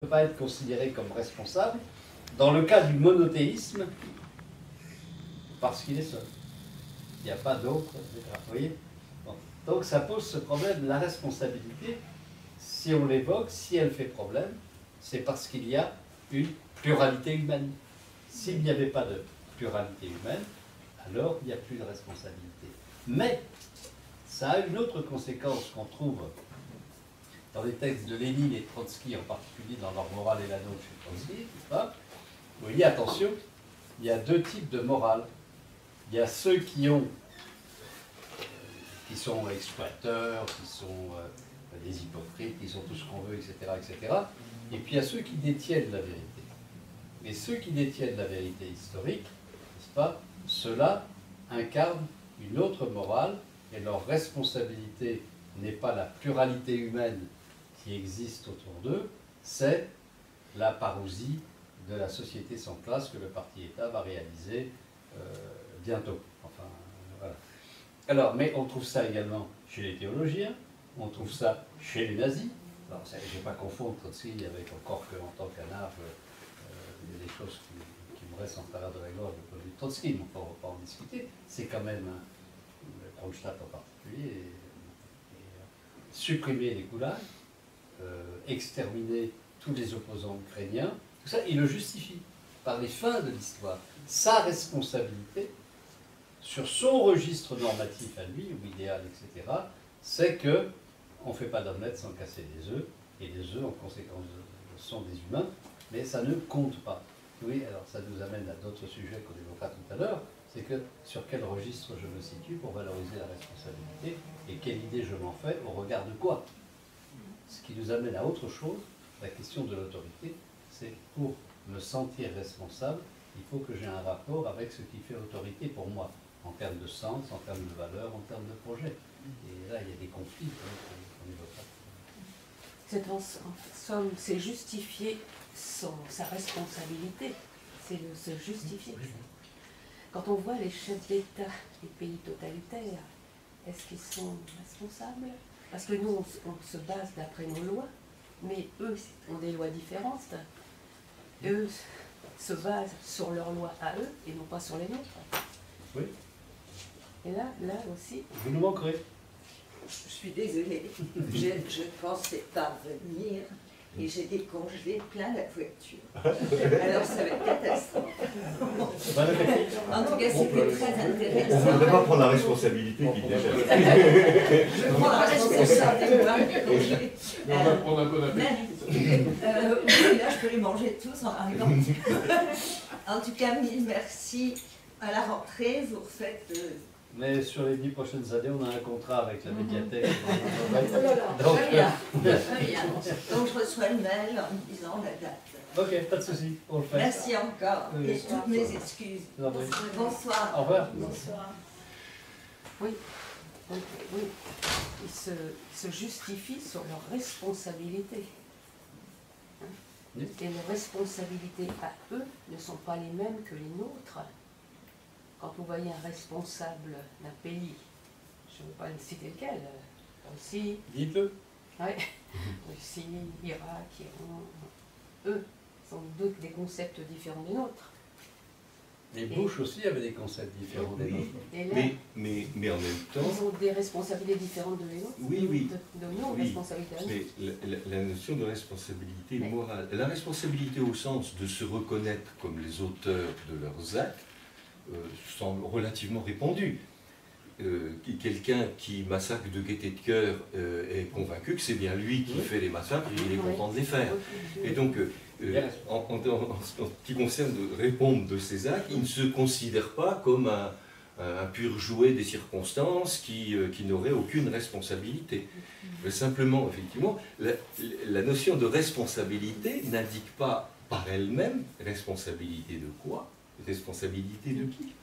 ne peut pas être considéré comme responsable dans le cas du monothéisme parce qu'il est seul. Il n'y a pas d'autre, etc. Vous voyez? Bon. Donc ça pose ce problème de la responsabilité. Si on l'évoque, si elle fait problème, c'est parce qu'il y a une pluralité humaine. S'il n'y avait pas de pluralité humaine, alors il n'y a plus de responsabilité. Mais ça a une autre conséquence qu'on trouve dans les textes de Lénine et Trotsky, en particulier dans leur morale et la nôtre chez Trotsky, vous voyez, attention, il y a deux types de morale. Il y a ceux qui sont exploiteurs, qui sont des hypocrites, qui sont tout ce qu'on veut, etc., etc. Et puis il y a ceux qui détiennent la vérité. Et ceux qui détiennent la vérité historique, n'est-ce pas, ceux-là incarnent une autre morale, et leur responsabilité n'est pas la pluralité humaine qui existe autour d'eux, c'est la parousie de la société sans classe que le parti-État va réaliser bientôt. Enfin, voilà. Alors, mais on trouve ça également chez les théologiens, on trouve ça chez les nazis. Alors, je ne vais pas confondre Trotsky avec, encore qu'en tant qu'anarche, il y a des choses qui me restent en travers de la gorge du point de vue de Trotsky, mais on ne va pas en discuter. C'est quand même, Kronstadt en particulier, supprimer les goulags, exterminer tous les opposants ukrainiens, tout ça, il le justifie par les fins de l'histoire. Sa responsabilité sur son registre normatif à lui, ou idéal, etc., c'est qu'on ne fait pas d'omelette sans casser des œufs, et les œufs, en conséquence, sont des humains, mais ça ne compte pas. Oui, alors ça nous amène à d'autres sujets qu'on évoquera tout à l'heure, c'est que sur quel registre je me situe pour valoriser la responsabilité, et quelle idée je m'en fais au regard de quoi. Ce qui nous amène à autre chose, la question de l'autorité, c'est pour me sentir responsable, il faut que j'ai un rapport avec ce qui fait autorité pour moi, en termes de sens, en termes de valeur, en termes de projet. Et là, il y a des conflits qu'on évoquera. C'est en somme, c'est justifier sa responsabilité, c'est se justifier. Quand on voit les chefs d'État des pays totalitaires, est-ce qu'ils sont responsables? Parce que nous, on se base d'après nos lois, mais eux ont des lois différentes. Eux se basent sur leurs lois à eux et non pas sur les nôtres. Oui. Et là aussi... Vous nous manquerez. Je suis désolée, je pensais pas venir et j'ai décongelé plein la voiture. Alors ça va être catastrophe. En tout cas, c'était très intéressant. On ne voudrait pas prendre la responsabilité qui déchire. Je prends la responsabilité. On va prendre un bon appétit. Là, je peux les manger tous en arrivant. En tout cas, mille merci. À la rentrée, vous refaites... Mais sur les 10 prochaines années, on a un contrat avec la médiathèque. Donc, très bien. Très bien. Donc je reçois le mail en me disant la date. Ok, pas de souci, on le fait. Merci encore et toutes mes excuses. Bonsoir. Au revoir. Bonsoir. Oui, oui. Ils se justifient sur leur responsabilité. Oui. Et les responsabilités à eux ne sont pas les mêmes que les nôtres. Quand vous voyez un responsable d'un pays, je ne veux pas citer lequel, Russie, Dites-le. ouais, Russie, Irak, Iran, eux, sont des concepts différents des nôtres. Les Bush aussi avaient des concepts différents des nôtres. Et là, Mais en même temps... ils ont des responsabilités différentes de les nôtres, Oui. de nos Oui, responsabilités à nous. mais la notion de responsabilité morale, la responsabilité au sens de se reconnaître comme les auteurs de leurs actes, semble relativement répandue. Quelqu'un qui massacre de gaieté de cœur est convaincu que c'est bien lui qui fait les massacres et il est content de les faire. Et donc, en ce qui concerne de répondre de ces actes, il ne se considère pas comme un pur jouet des circonstances qui n'aurait aucune responsabilité. Mais simplement, effectivement, la notion de responsabilité n'indique pas par elle-même responsabilité de quoi, responsabilité de qui,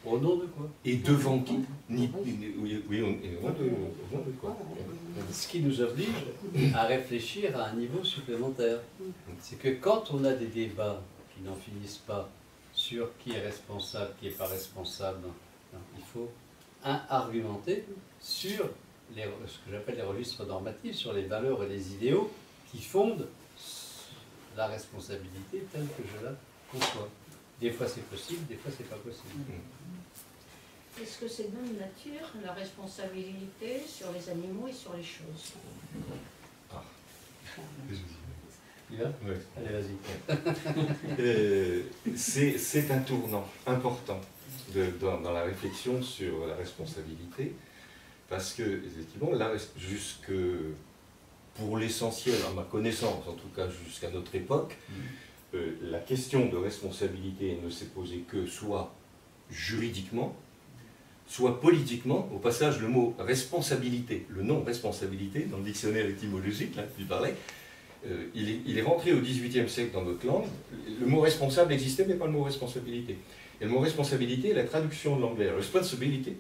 Au nom de quoi? et devant qui, oui, au nom de quoi. Ce qui nous oblige à réfléchir à un niveau supplémentaire. C'est que quand on a des débats qui n'en finissent pas sur qui est responsable, qui n'est pas responsable, il faut argumenter sur ce que j'appelle les registres normatifs, sur les valeurs et les idéaux qui fonde la responsabilité telle que je la conçois. Des fois c'est possible, des fois c'est pas possible. Est-ce que c'est dans la nature, la responsabilité sur les animaux et sur les choses? Il va? Ouais. Allez, vas-y. C'est un tournant important dans la réflexion sur la responsabilité, parce que, effectivement, jusque pour l'essentiel, à ma connaissance, en tout cas jusqu'à notre époque, la question de responsabilité ne s'est posée que soit juridiquement, soit politiquement. Au passage, le mot responsabilité, le nom responsabilité, dans le dictionnaire étymologique, là, tu parlais, il est rentré au XVIIIe siècle dans notre langue. Le mot responsable existait, mais pas le mot responsabilité. Et le mot responsabilité est la traduction de l'anglais responsibility,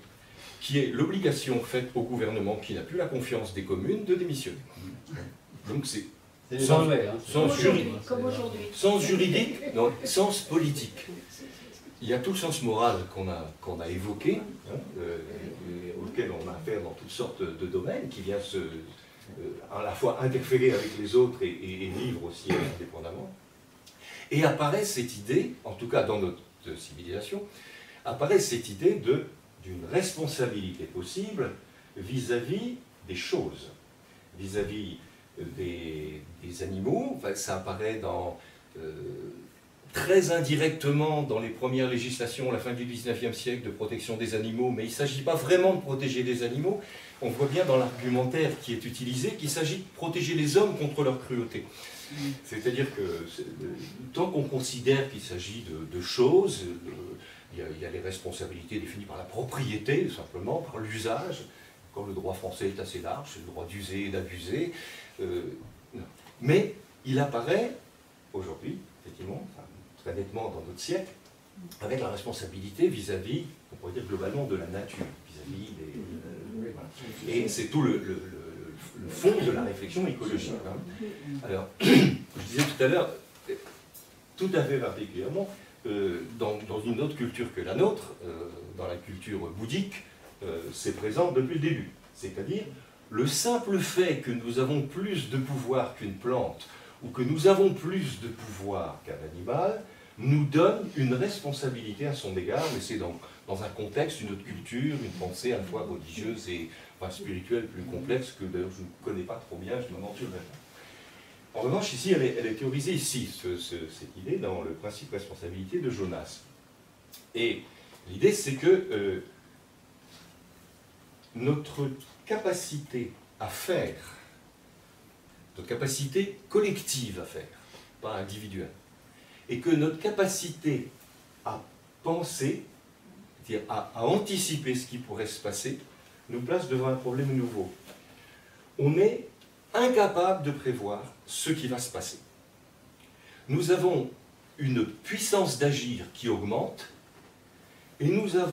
qui est l'obligation faite au gouvernement qui n'a plus la confiance des communes de démissionner. Donc c'est les Anglais, hein. Sens juridique. Comme aujourd'hui. Sens juridique, non, sens politique. Il y a tout le sens moral qu'on a évoqué, hein, auquel on a affaire dans toutes sortes de domaines, qui vient à la fois interférer avec les autres et vivre aussi indépendamment. Et apparaît cette idée, en tout cas dans notre civilisation, apparaît cette idée d'une responsabilité possible vis-à-vis des choses, vis-à-vis des animaux. Enfin, ça apparaît très indirectement dans les premières législations à la fin du XIXe siècle de protection des animaux, mais il ne s'agit pas vraiment de protéger les animaux. On voit bien dans l'argumentaire qui est utilisé qu'il s'agit de protéger les hommes contre leur cruauté. C'est-à-dire que tant qu'on considère qu'il s'agit de choses, il y a les responsabilités définies par la propriété, simplement, par l'usage. Comme le droit français est assez large, c'est le droit d'user et d'abuser. Mais il apparaît aujourd'hui, effectivement, très nettement dans notre siècle, avec la responsabilité vis-à-vis, on pourrait dire globalement, de la nature, vis-à-vis des... voilà. Et c'est tout le fond de la réflexion écologique. Hein. Alors, je disais tout à l'heure, tout à fait particulièrement, dans une autre culture que la nôtre, dans la culture bouddhique, c'est présent depuis le début. C'est-à-dire, le simple fait que nous avons plus de pouvoir qu'une plante, ou que nous avons plus de pouvoir qu'un animal, nous donne une responsabilité à son égard, mais c'est dans un contexte, une autre culture, une pensée à la fois religieuse et spirituelle plus complexe, que d'ailleurs je ne connais pas trop bien, je m'en aventurerai pas. En revanche, ici, elle est théorisée ici, cette idée, dans le principe de responsabilité de Jonas. Et l'idée, c'est que notre capacité à faire, notre capacité collective à faire, pas individuelle, et que notre capacité à penser, c'est-à-dire à anticiper ce qui pourrait se passer, nous place devant un problème nouveau. On est incapable de prévoir ce qui va se passer. Nous avons une puissance d'agir qui augmente, et nous avons